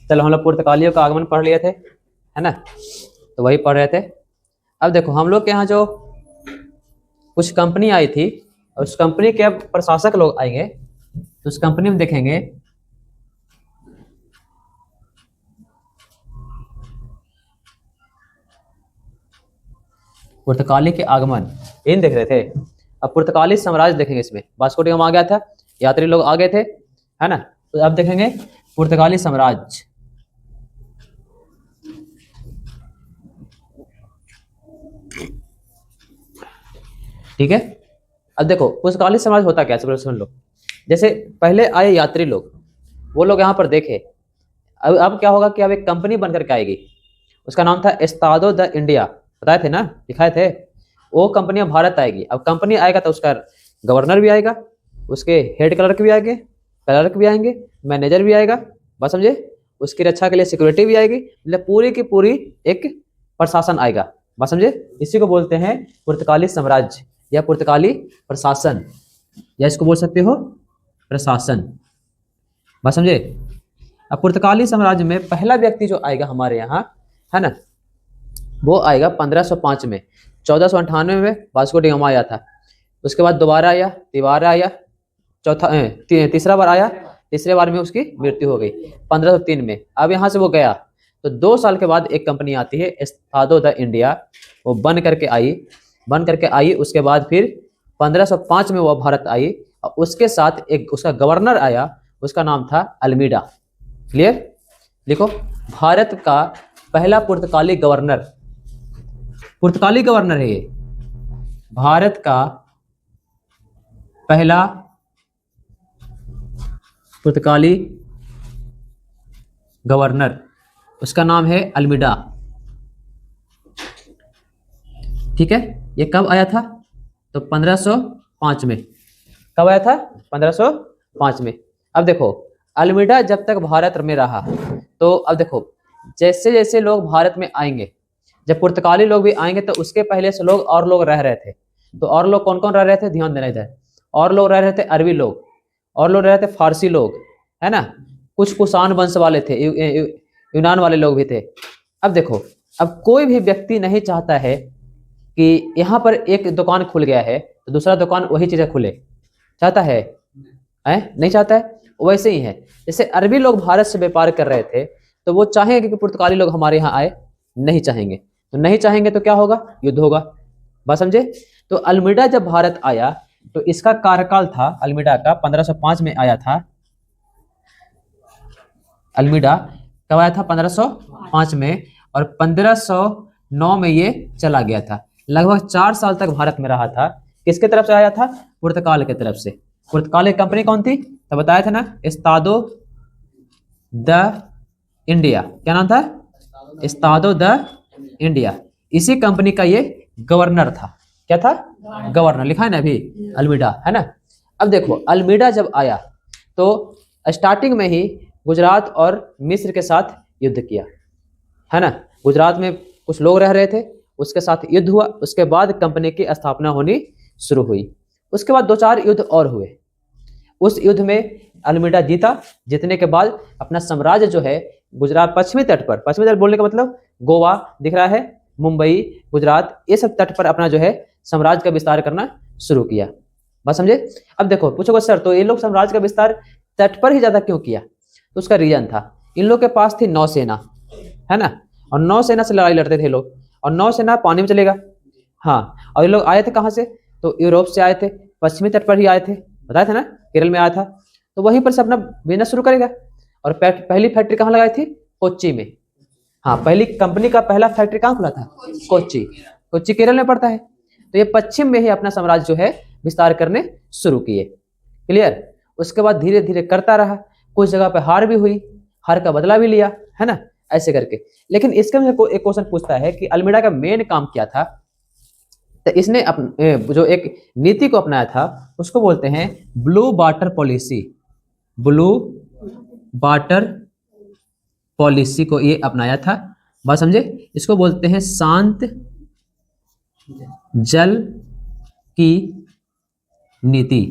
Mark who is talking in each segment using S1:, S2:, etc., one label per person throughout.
S1: चलो हम लोग पुर्तगालियों का आगमन पढ़ लिए थे, है ना, तो वही पढ़ रहे थे। अब देखो हम लोग के यहाँ जो कुछ कंपनी आई थी, और उस कंपनी के अब प्रशासक लोग आएंगे, तो उस कंपनी में देखेंगे पुर्तगाली के आगमन, इन देख रहे थे। अब पुर्तगाली साम्राज्य देखेंगे, इसमें वास्को डी गामा आ गया था, यात्री लोग आ गए थे, है ना, तो अब देखेंगे पुर्तगाली साम्राज्य। ठीक है, अब देखो पुर्तगाली साम्राज्य होता क्या है, सुन लो। जैसे पहले आए यात्री लोग, वो लोग यहाँ पर देखे, अब क्या होगा कि अब एक कंपनी बनकर के आएगी, उसका नाम था एस्तादो द इंडिया, बताए थे ना, दिखाए थे। वो कंपनी अब भारत आएगी। अब कंपनी आएगा तो उसका गवर्नर भी आएगा, उसके हेड क्लर्क भी आएंगे, मैनेजर भी आएगा, बात समझे, उसकी रक्षा के लिए सिक्योरिटी भी आएगी, मतलब पूरी की पूरी एक प्रशासन आएगा, बात समझे। इसी को बोलते हैं पुर्तगाली साम्राज्य या पुर्तगाली प्रशासन, या इसको बोल सकते हो प्रशासन, बात समझे। अब पुर्तगाली साम्राज्य में पहला व्यक्ति जो आएगा हमारे यहाँ, है ना, वो आएगा 1505 में। 1498 में वास्को डी गामा आया था, उसके बाद दोबारा आया, तिबारा आया, तीसरा बार आया, तीसरे बार में उसकी मृत्यु हो गई 1503 में। अब यहाँ से वो गया, तो 2 साल के बाद एक कंपनी आती है एस्तादो द इंडिया, वो बन करके आई। उसके बाद फिर 1505 में वो भारत आई, और उसके साथ एक उसका गवर्नर आया, उसका नाम था अल्मीडा। क्लियर, लिखो, भारत का पहला पुर्तगाली गवर्नर है ये, भारत का पहला पुर्तगाली गवर्नर, उसका नाम है अल्मीडा। ठीक है, ये कब आया था, तो 1505 में। कब आया था, 1505 में। अब देखो अल्मीडा जब तक भारत में रहा, तो अब देखो जैसे जैसे लोग भारत में आएंगे, जब पुर्तगाली लोग भी आएंगे, तो उसके पहले से और लोग रह रहे थे। तो और लोग कौन कौन रह रहे थे, ध्यान देना इधर। और लोग रह रहे थे अरबी लोग, और लोग रह रहे थे फारसी लोग, है ना, कुछ कुषाण वंश वाले थे, यूनान वाले लोग भी थे। अब देखो, अब कोई भी व्यक्ति नहीं चाहता है कि यहाँ पर एक दुकान खुल गया है तो दूसरा दुकान वही चीजें खुले, चाहता है? नहीं चाहता है। वैसे ही है, जैसे अरबी लोग भारत से व्यापार कर रहे थे, तो वो चाहेंगे कि पुर्तगाली लोग हमारे यहाँ आए, नहीं चाहेंगे। तो नहीं चाहेंगे तो क्या होगा, युद्ध होगा, बात समझे। तो अल्मीडा जब भारत आया, तो इसका कार्यकाल था अल्मीडा का 1505 में आया था। अल्मीडा कब आया था, 1505 में, और 1509 में ये चला गया था। लगभग 4 साल तक भारत में रहा था। किसके तरफ से आया था, पुर्तगाल की तरफ से। पुर्तगाल की कंपनी कौन थी, तो बताया था ना, एस्तादो द इंडिया। क्या नाम था, एस्तादो द इंडिया। इसी कंपनी का ये गवर्नर था। क्या था, गवर्नर, लिखा है ना अभी अल्मीडा, है ना। अब देखो अल्मीडा जब आया, तो स्टार्टिंग में ही गुजरात और मिस्र के साथ युद्ध किया, है ना। गुजरात में कुछ लोग रह रहे थे, उसके साथ युद्ध हुआ। उसके बाद कंपनी की स्थापना होनी शुरू हुई। उसके बाद 2-4 युद्ध और हुए। उस युद्ध में अल्मीडा जीता। जीतने के बाद अपना साम्राज्य जो है गुजरात पश्चिमी तट बोलने का मतलब गोवा दिख रहा है, मुंबई, गुजरात, ये सब तट पर अपना जो है साम्राज्य का विस्तार करना शुरू किया, बात समझे। अब देखो पूछोगे सर, तो ये लोग साम्राज्य का विस्तार तट पर ही ज्यादा क्यों किया, तो उसका रीजन था, इन लोग के पास थी नौसेना, है ना, और नौसेना से लड़ाई लड़ते थे लोग, और नौसेना पानी में चलेगा। हाँ, और ये लोग आए थे कहाँ से, तो यूरोप से आए थे, पश्चिमी तट पर ही आए थे, बताया था ना, केरल में आया था। तो वहीं पर से अपना बिजनेस शुरू करेगा। और पहली फैक्ट्री कहाँ लगाई थी, कोच्चि में। हाँ, पहली कंपनी का पहला फैक्ट्री कहाँ खुला था, कोच्चि केरल में पड़ता है। तो ये पश्चिम में ही अपना साम्राज्य जो है विस्तार करने शुरू किए। क्लियर। उसके बाद धीरे धीरे करता रहा, कुछ जगह पे हार भी हुई, हार का बदला भी लिया, है ना, ऐसे करके। लेकिन इसके में एक क्वेश्चन पूछता है कि अल्मीडा का मेन काम क्या था। तो इसने जो एक नीति को अपनाया था, उसको बोलते हैं blue water policy. Blue water policy को ये अपनाया था, बात समझे। इसको बोलते हैं शांत जल की नीति।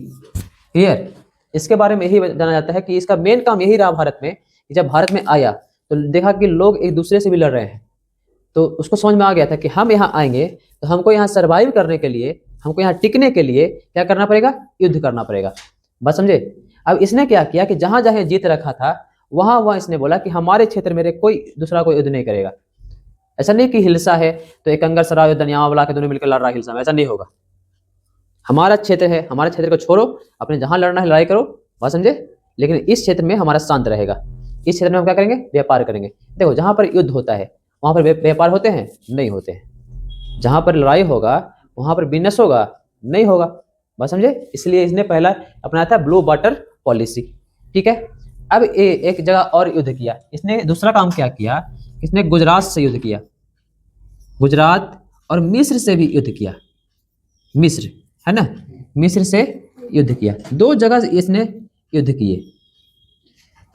S1: क्लियर। इसके बारे में यही जाना जाता है कि इसका मेन काम यही रहा भारत में कि जब भारत में आया तो देखा कि लोग एक दूसरे से भी लड़ रहे हैं, तो उसको समझ में आ गया था कि हम यहाँ आएंगे तो हमको यहाँ सर्वाइव करने के लिए, हमको यहाँ टिकने के लिए क्या करना पड़ेगा, युद्ध करना पड़ेगा। बात समझे। अब इसने क्या किया कि जहां जहां जीत रखा था वहां वहां इसने बोला कि हमारे क्षेत्र में कोई दूसरा कोई युद्ध नहीं करेगा। ऐसा नहीं कि हिलसा है तो एक अंगर सराय युद्ध यहाँ वाला के दोनों मिलकर लड़ रहा है हिलसा में, ऐसा नहीं होगा। हमारा क्षेत्र है, हमारे क्षेत्र को छोड़ो, अपने जहां लड़ना है लड़ाई करो, बात समझे, लेकिन इस क्षेत्र में हमारा शांत रहेगा। इस क्षेत्र में हम क्या करेंगे, व्यापार करेंगे। देखो जहां पर युद्ध होता है वहां पर व्यापार होते हैं, नहीं होते हैं। जहां पर लड़ाई होगा वहां पर बिजनेस होगा, नहीं होगा। बात समझे। इसलिए इसने पहला अपनाया था ब्लू वाटर पॉलिसी। ठीक है। अब एक जगह और युद्ध किया इसने। दूसरा काम क्या किया, इसने गुजरात से युद्ध किया, गुजरात और मिस्र से भी युद्ध किया। मिस्र है ना, मिस्र से युद्ध किया। 2 जगह इसने युद्ध किए,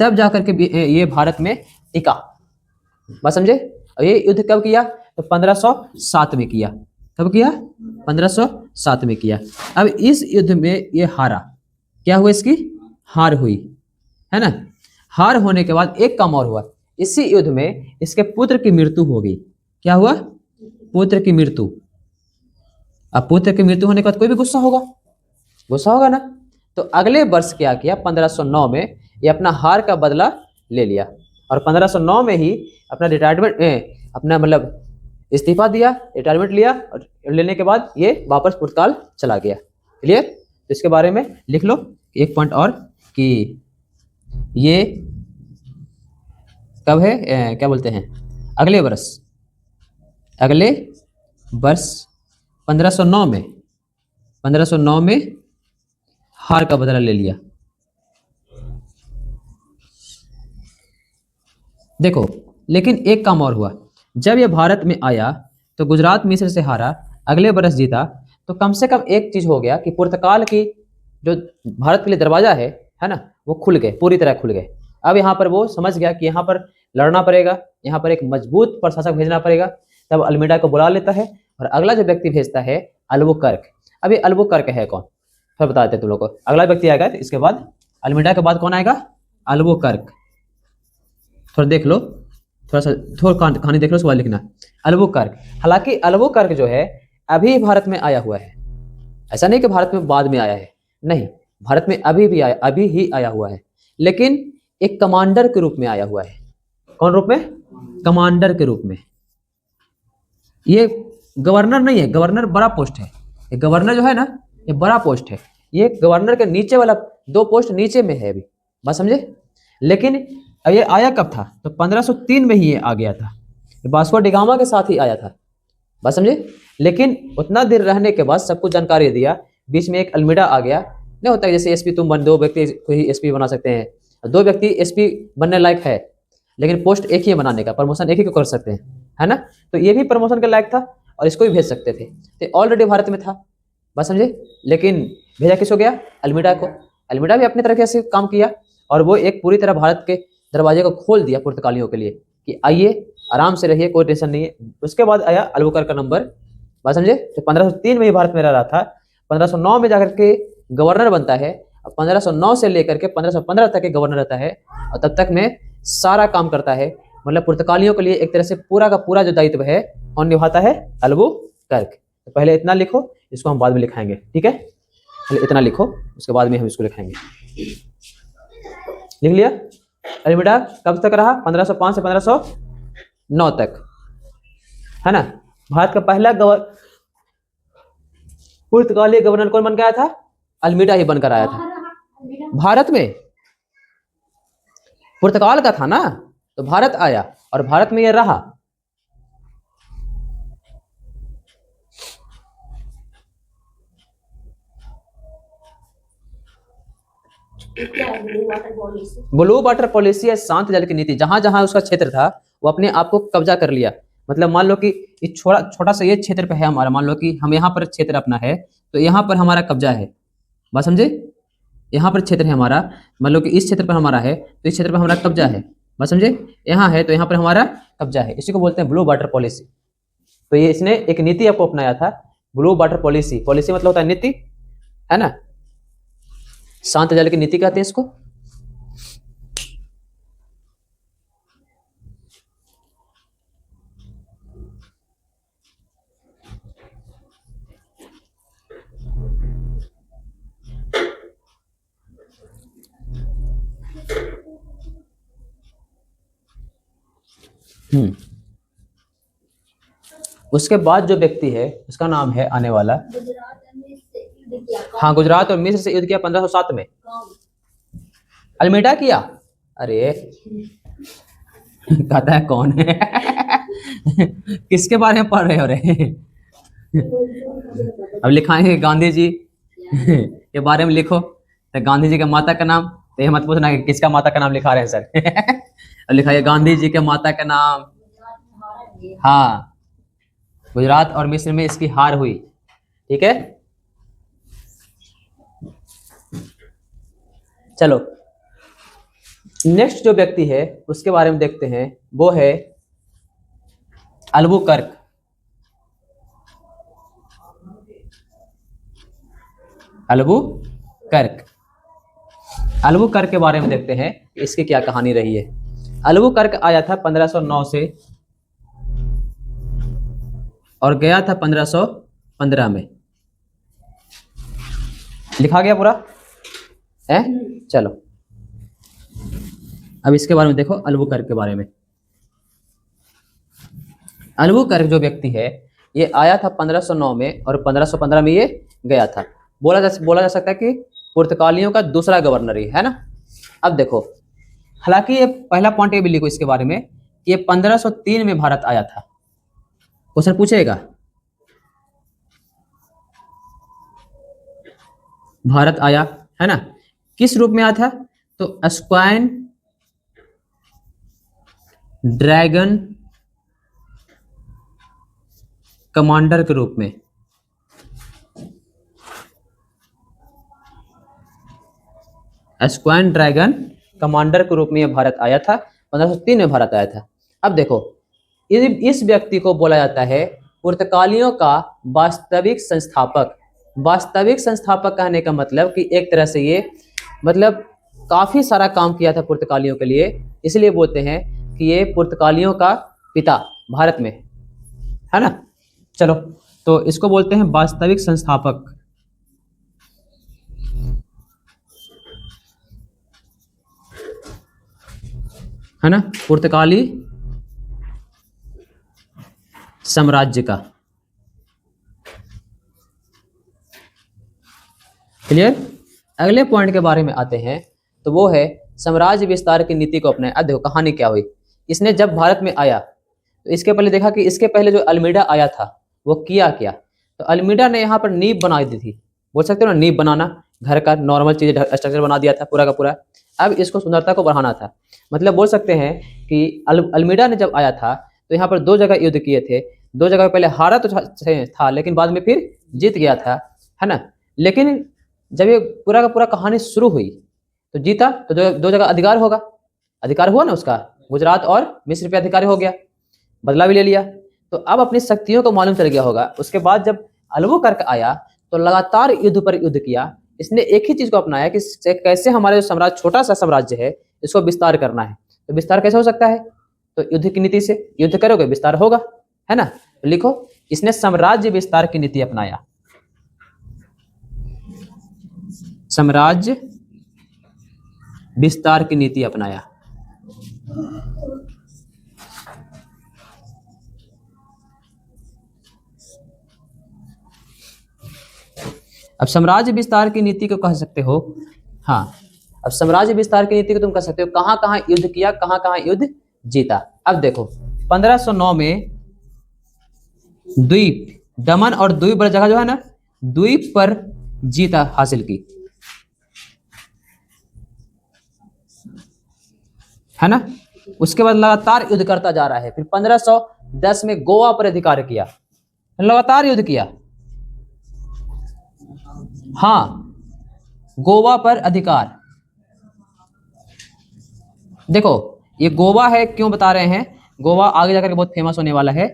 S1: तब जाकर के ये भारत में टिका। बात समझे। और ये युद्ध कब किया, तो 1507 में किया। कब किया, 1507 में किया। अब इस युद्ध में ये हारा। क्या हुआ, इसकी हार हुई, है ना। हार होने के बाद एक काम और हुआ, इसी युद्ध में इसके पुत्र की मृत्यु हो गई। क्या हुआ, पुत्र की मृत्यु। अब पुत्र की मृत्यु होने के बाद कोई भी गुस्सा होगा, गुस्सा होगा ना। तो अगले वर्ष क्या किया, 1509 में ये अपना हार का बदला ले लिया और 1509 में ही अपना रिटायरमेंट अपना मतलब इस्तीफा दिया, रिटायरमेंट लिया और लेने के बाद ये वापस पुर्तगाल चला गया। क्लियर। तो इसके बारे में लिख लो एक पॉइंट और कि ये कब है, क्या बोलते हैं, अगले वर्ष 1509 में, 1509 में हार का बदला ले लिया। देखो लेकिन एक काम और हुआ, जब ये भारत में आया तो गुजरात मिस्र से हारा, अगले बरस जीता, तो कम से कम एक चीज हो गया कि पुर्तगाल की जो भारत के लिए दरवाजा है ना, वो खुल गए, पूरी तरह खुल गए। अब यहाँ पर वो समझ गया कि यहाँ पर लड़ना पड़ेगा, यहाँ पर एक मजबूत प्रशासक भेजना पड़ेगा। तब अल्मीडा को बुला लेता है और अगला जो व्यक्ति भेजता है अल्बुकर्क। अभी अल्बुकर्क है कौन, फिर बता देते तुम लोग को। अगला व्यक्ति आएगा इसके बाद, अल्मीडा के बाद कौन आएगा, अल्बुकर्क। थोड़ा देख लो, थोड़ा कहानी देख लो, उसके बाद लिखना अल्बुकर्क। हालांकि अल्बुकर्क जो है अभी भारत में आया हुआ है, ऐसा नहीं कि भारत में बाद में आया है, नहीं, भारत में अभी ही आया हुआ है, लेकिन एक कमांडर के रूप में आया हुआ है। कौन रूप में, कमांडर के रूप में। ये गवर्नर नहीं है, गवर्नर बड़ा पोस्ट है। ये गवर्नर जो है ना, ये बड़ा पोस्ट है। ये गवर्नर के नीचे वाला 2 पोस्ट नीचे में है अभी, बात समझे। लेकिन ये आया कब था, तो 1503 में ही ये आ गया था, वास्को डी गामा के साथ ही आया था, बात समझे। लेकिन उतना देर रहने के बाद सब कुछ जानकारी दिया, बीच में एक अल्मीडा आ गया। नहीं होता है जैसे एसपी तुम 2 व्यक्ति को ही एसपी बना सकते हैं, 2 व्यक्ति एसपी बनने लायक है, लेकिन पोस्ट एक ही बनाने का, प्रमोशन एक ही को कर सकते हैं, है ना। तो ये भी प्रमोशन के लायक था और इसको भी भेज सकते थे, तो ऑलरेडी भारत में था, बात समझे। लेकिन भेजा किसको गया, अल्मीडा को। अल्मीडा भी अपनी तरह से काम किया और वो एक पूरी तरह भारत के दरवाजे को खोल दिया पुर्तगालियों के लिए कि आइए आराम से रहिए, कोई टेंशन नहीं है। उसके बाद आया अल्बुकर्क का नंबर, बात समझे। तो 1503 में ही भारत में रह रहा था, 1509 में जाकर के गवर्नर बनता है, और 1509 से लेकर के 1515 तक के गवर्नर रहता है, और तब तक में सारा काम करता है। मतलब पुर्तगालियों के लिए एक तरह से पूरा का पूरा जो दायित्व है कौन निभाता है, अल्बुकर्क। तो पहले इतना लिखो, इसको हम बाद में लिखाएंगे, ठीक है। पहले इतना लिखो, उसके बाद में हम इसको लिखाएंगे। लिख लिया। अल्मीडा कब तक रहा, 1505 से 1509 तक, है ना। भारत का पहला पुर्तगाली गवर्नर कौन बन गया था, अल्मीडा ही बनकर आया था। भारत में पुर्तगाल का था ना, तो भारत आया और भारत में ये रहा। ब्लू वाटर पॉलिसी है शांत जल की नीति। जहां जहां उसका क्षेत्र था वो अपने आप को कब्जा कर लिया। मतलब मान लो कि छोटा सा ये क्षेत्र पे है हमारा, मान लो कि हम यहाँ पर क्षेत्र अपना है, तो यहाँ पर हमारा कब्जा है, बात समझे। यहाँ पर क्षेत्र है हमारा, मान लो कि इस क्षेत्र पर हमारा है, तो इस क्षेत्र पर हमारा कब्जा है, बात समझे। यहाँ है तो यहाँ पर हमारा कब्जा है, इसी को बोलते हैं ब्लू वाटर पॉलिसी। तो ये इसने एक नीति आपको अपनाया था, ब्लू वाटर पॉलिसी। पॉलिसी मतलब होता है नीति, है ना। शांत जल की नीति कहते हैं इसको। उसके बाद जो व्यक्ति है उसका नाम है आने वाला, हाँ, गुजरात और मिस्र से युद्ध किया 1507 में। अल्मीडा किया? अरे कहता है कौन है किसके बारे में पढ़ रहे हो रे अब लिखाएंगे गांधी जी के बारे में लिखो, तो गांधी जी के माता का नाम, तो ये मत पूछना कि किसका माता का नाम लिखा रहे हैं सर अब लिखाइए गांधी जी के माता का नाम। हाँ, गुजरात और मिस्र में इसकी हार हुई। ठीक है, चलो नेक्स्ट जो व्यक्ति है उसके बारे में देखते हैं, वो है अल्बुकर्क। अल्बुकर्क, अल्बुकर्क के बारे में देखते हैं इसकी क्या कहानी रही है। अल्बुकर्क आया था 1509 से और गया था 1515 में। लिखा गया पूरा है। चलो अब इसके बारे में देखो, अल्बुकर्क के बारे में। अल्बुकर्क जो व्यक्ति है ये आया था 1509 में और 1515 में ये गया था। बोला जा सकता है कि पुर्तगालियों का दूसरा गवर्नर ही है ना। अब देखो, हालांकि ये पहला पॉइंट ये भी लिखो इसके बारे में, ये 1503 में भारत आया था। क्वेश्चन पूछेगा भारत आया है ना, किस रूप में आया था? तो स्क्वाइन ड्रैगन कमांडर के रूप में। स्क्वाइन ड्रैगन कमांडर के रूप में यह भारत आया था, 1503 में भारत आया था। अब देखो, इस व्यक्ति को बोला जाता है पुर्तगालियों का वास्तविक संस्थापक। वास्तविक संस्थापक कहने का मतलब कि एक तरह से ये मतलब काफी सारा काम किया था पुर्तगालियों के लिए, इसलिए बोलते हैं कि ये पुर्तगालियों का पिता भारत में है ना। चलो, तो इसको बोलते हैं वास्तविक संस्थापक, है ना, पुर्तगाली साम्राज्य का। क्लियर? अगले पॉइंट के बारे में आते हैं, तो वो है साम्राज्य विस्तार की नीति को अपनाया। अब देखो कहानी क्या हुई। इसने जब भारत में आया तो इसके पहले देखा कि इसके पहले जो अल्मीडा आया था वो किया क्या। तो अल्मीडा ने यहाँ पर नींव बना दी थी, बोल सकते हो ना, नींव बनाना, घर का नॉर्मल चीजें स्ट्रक्चर बना दिया था पूरा का पूरा। अब इसको सुंदरता को बढ़ाना था, मतलब बोल सकते हैं कि अल्मीडा ने जब आया था तो यहाँ पर 2 जगह युद्ध किए थे। 2 जगह पहले हारा तो था लेकिन बाद में फिर जीत गया था, है ना। लेकिन जब ये पूरा का पूरा कहानी शुरू हुई तो जीता तो 2 जगह अधिकार हुआ ना उसका, गुजरात और मिस्र पे अधिकारी हो गया, बदला भी ले लिया। तो अब अपनी शक्तियों को मालूम चल गया होगा। उसके बाद जब अल्बुकर्क आया तो लगातार युद्ध पर युद्ध किया। इसने एक ही चीज को अपनाया कि कैसे हमारे जो साम्राज्य, छोटा सा साम्राज्य है, इसको विस्तार करना है। तो विस्तार कैसे हो सकता है? तो युद्ध की नीति से। युद्ध करोगे विस्तार होगा, है ना। तो लिखो, इसने साम्राज्य विस्तार की नीति अपनाया। साम्राज्य विस्तार की नीति अपनाया। अब साम्राज्य विस्तार की नीति को कह सकते हो, हाँ, अब साम्राज्य विस्तार की नीति को तुम कह सकते हो कहां कहां युद्ध किया, कहां कहां युद्ध जीता। अब देखो 1509 में द्वीप, दमन और द्वीप पर जगह जो है ना, द्वीप पर जीत हासिल की, है ना। उसके बाद लगातार युद्ध करता जा रहा है। फिर 1510 में गोवा पर अधिकार किया, लगातार युद्ध किया। हाँ, गोवा पर अधिकार। देखो ये गोवा है, क्यों बता रहे हैं? गोवा आगे जाकर के बहुत फेमस होने वाला है,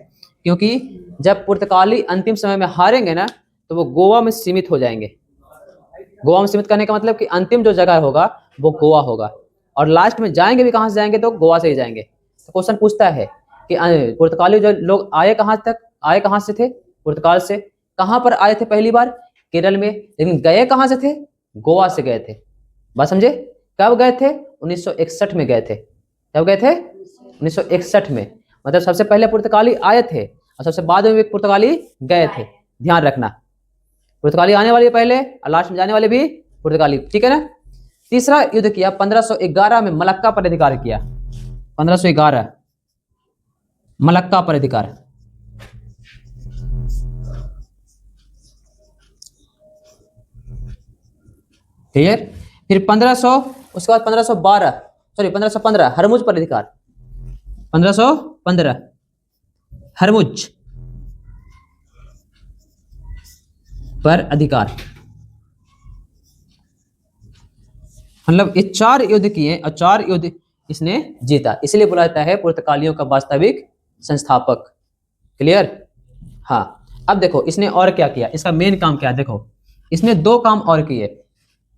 S1: क्योंकि जब पुर्तगाली अंतिम समय में हारेंगे ना तो वो गोवा में सीमित हो जाएंगे। गोवा में सीमित करने का मतलब कि अंतिम जो जगह होगा वो गोवा होगा, और लास्ट में जाएंगे भी कहाँ से जाएंगे, तो गोवा से ही जाएंगे। तो क्वेश्चन पूछता है कि पुर्तगाली जो लोग आए कहाँ से थे, पुर्तगाल से। कहाँ पर आए थे पहली बार, केरल में, लेकिन गए कहाँ से थे, गोवा से गए थे। बात समझे? कब गए थे, 1961 में गए थे। कब गए थे, 1961 में। मतलब सबसे पहले पुर्तगाली आए थे और सबसे बाद में भी पुर्तगाली गए थे। ध्यान रखना, पुर्तगाली आने वाले पहले और लास्ट में जाने वाले भी पुर्तगाली, ठीक है ना। तीसरा युद्ध किया 1511 में, मलक्का पर अधिकार किया। 1511 मलक्का पर अधिकार। क्लियर। फिर 1500, उसके बाद 1515 हरमुज पर अधिकार। 1515 हरमुज पर अधिकार। मतलब ये 4 युद्ध किए और 4 युद्ध इसने जीता, इसलिए बुलाया जाता है पुर्तगालियों का वास्तविक संस्थापक। क्लियर। हाँ, अब देखो इसने और क्या किया, इसका मेन काम क्या है, देखो इसने 2 काम और किए।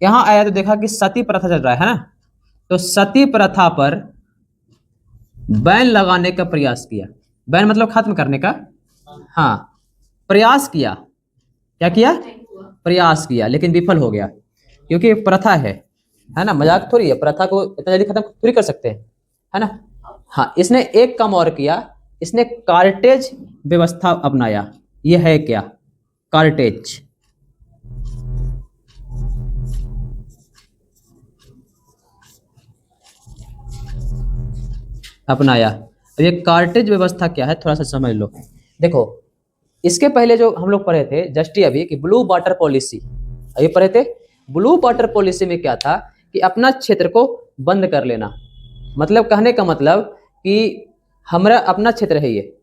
S1: यहां आया तो देखा कि सती प्रथा चल रहा है ना, तो सती प्रथा पर बैन लगाने का प्रयास किया। बैन मतलब खत्म करने का, हाँ, प्रयास किया। क्या किया, प्रयास किया, लेकिन विफल हो गया, क्योंकि प्रथा है ना, मजाक थोड़ी है, प्रथा को इतना जल्दी खत्म थोड़ी कर सकते हैं, है ना। हाँ, इसने एक काम और किया, इसने कार्टेज व्यवस्था अपनाया। ये है क्या, कार्टेज अपनाया। अब ये कार्टेज व्यवस्था क्या है, थोड़ा सा समझ लो। देखो इसके पहले जो हम लोग पढ़े थे जस्ट अभी कि ब्लू वाटर पॉलिसी, अभी पढ़े थे। ब्लू वाटर पॉलिसी में क्या था कि अपना क्षेत्र को बंद कर लेना। मतलब कहने का मतलब कि हमारा अपना क्षेत्र है ये,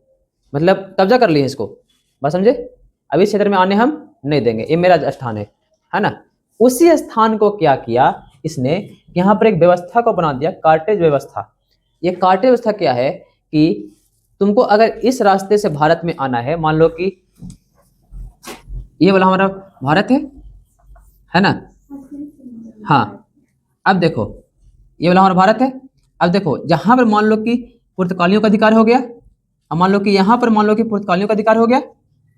S1: मतलब कब्जा कर लिए इसको, बस समझे। अभी इस क्षेत्र में आने हम नहीं देंगे, ये मेरा स्थान है ना। उसी स्थान को क्या किया इसने, यहाँ पर एक व्यवस्था को बना दिया, कार्टेज व्यवस्था। ये कार्टेज व्यवस्था क्या है कि तुमको अगर इस रास्ते से भारत में आना है, मान लो कि ये वाला हमारा भारत है ना। हाँ, अब देखो ये वाला हमारा भारत है। अब देखो जहां पर मान लो कि पुर्तगालियों का अधिकार हो गया, अब मान लो कि यहाँ पर मान लो कि पुर्तगालियों का अधिकार हो गया,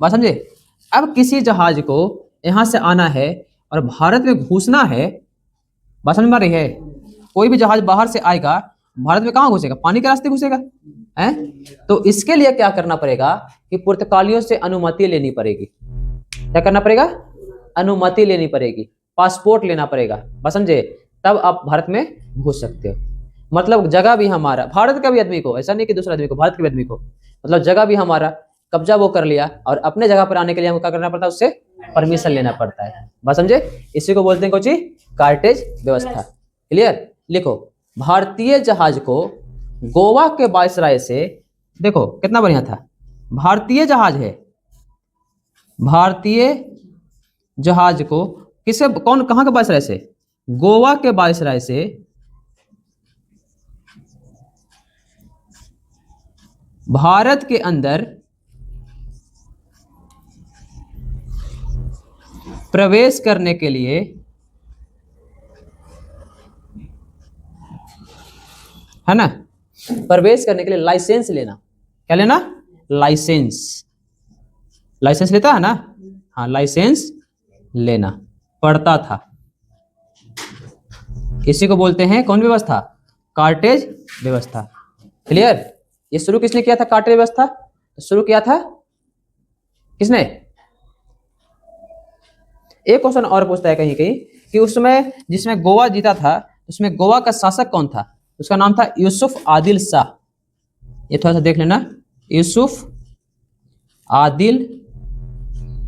S1: बात समझे। अब किसी जहाज को यहाँ से आना है और भारत में घुसना है, बात समझ में आ रही है। कोई भी जहाज बाहर से आएगा, भारत में कहाँ घुसेगा, पानी के रास्ते घुसेगा, है। तो इसके लिए क्या करना पड़ेगा कि पुर्तगालियों से अनुमति लेनी पड़ेगी। क्या करना पड़ेगा, अनुमति लेनी पड़ेगी, पासपोर्ट लेना पड़ेगा, बस समझे, तब आप भारत में घुस सकते हो। मतलब जगह भी हमारा, भारत का भी आदमी को, ऐसा नहीं कि दूसरा आदमी को, भारत के भी आदमी को, मतलब जगह भी हमारा, कब्जा वो कर लिया, और अपने जगह पर आने के लिए हमको क्या करना पड़ता है, उससे परमिशन लेना पड़ता है, बस समझे। इसी को बोलते हैं कोची, कार्टेज व्यवस्था। क्लियर। लिखो, भारतीय जहाज को गोवा के वायसराय से, देखो कितना बढ़िया था, भारतीय जहाज है, भारतीय जहाज को किसे, कौन, कहां के वायसराय से, गोवा के वायसराय से भारत के अंदर प्रवेश करने के लिए, है ना, प्रवेश करने के लिए लाइसेंस लेना। क्या लेना, लाइसेंस, लाइसेंस लेता है ना, हाँ, लाइसेंस लेना पड़ता था। इसी को बोलते हैं कौन व्यवस्था, कार्टेज व्यवस्था। क्लियर। ये शुरू किसने किया था, कार्टेज व्यवस्था शुरू किया था किसने। एक क्वेश्चन और पूछता है कहीं कहीं कि उसमें जिसमें गोवा जीता था, उसमें गोवा का शासक कौन था, उसका नाम था यूसुफ आदिल शाह। ये थोड़ा सा देख लेना, यूसुफ आदिल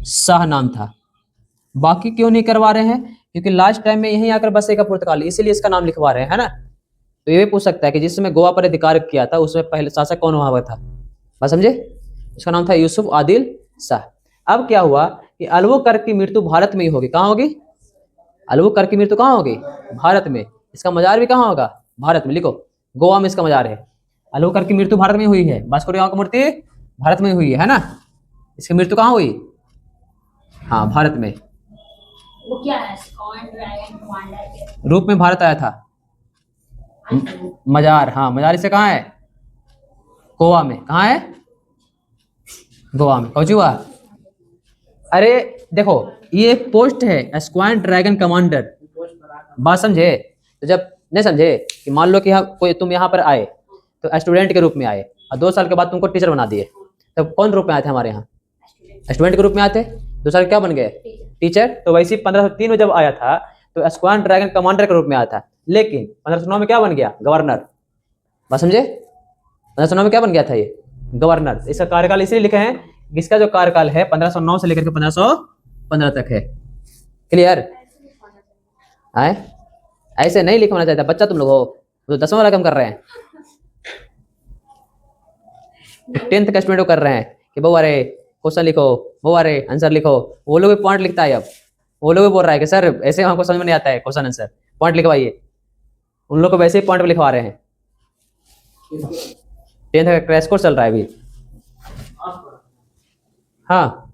S1: शाह नाम था। बाकी क्यों नहीं करवा रहे हैं, क्योंकि लास्ट टाइम में यहीं आकर बसेगा पुर्तगाली, इसीलिए इसका नाम लिखवा रहे हैं, है ना। तो ये भी पूछ सकता है कि जिसमें गोवा पर अधिकार किया था उसमें पहले शासक कौन हुआ था, बस समझे। उसका नाम था यूसुफ आदिल शाह। अब क्या हुआ कि अल्बुकर्क की मृत्यु भारत में ही होगी। कहाँ होगी, अल्बुकर्क की मृत्यु कहाँ होगी, भारत में। इसका मजार भी कहाँ होगा, भारत में। लिखो, गोवा में इसका मजार है। अल्बुकर्क की मृत्यु भारत में हुई है, वास्को डी गामा की मूर्ति भारत में हुई है ना। इसकी मृत्यु कहाँ हुई, हाँ, भारत में।
S2: वो क्या है, स्क्वाड ड्रैगन कमांडर के
S1: रूप में भारत आया था। मजार, हाँ मजार इसे कहाँ है? गोवा में। कहाँ है? गोवा में। कौन हुआ? अरे देखो ये पोस्ट है स्क्वाड ड्रैगन कमांडर, बात समझे? तो जब नहीं समझे कि मान लो कि कोई तुम यहाँ पर आए तो स्टूडेंट के रूप में आए और 2 साल के बाद तुमको टीचर बना दिए, तब कौन रूप में आए थे हमारे यहाँ? स्टूडेंट के रूप में आए थे। 2 साल क्या बन गए? टीचर। तो वैसे 1503 में जब आया था तो स्क्वाड ड्रैगन कमांडर के रूप में आया था, लेकिन 1509 में क्या बन गया? गवर्नर। बात समझे? 1509 में क्या बन गया था? ये गवर्नर। इसका कार्यकाल इसलिए लिखे हैं, इसका जो कार्यकाल है 1509 से लेकर के 1515 तक है। क्लियर? आए ऐसे नहीं लिखवाना चाहता बच्चा, तुम लोग हो तो 10वां वाला काम कर रहे हैं, 10th का स्टूडेंट कर रहे हैं कि वो अरे क्वेश्चन लिखो, वो अरे आंसर लिखो। वो लोग भी पॉइंट लिखता है। अब वो लोग भी बोल रहा है कि सर ऐसे हमको समझ में नहीं आता है क्वेश्चन आंसर, पॉइंट लिखवाइए। उन लोग को वैसे ही पॉइंट पे लिखवा रहे हैं। 10th का क्रैश कोर्स चल रहा है अभी। हाँ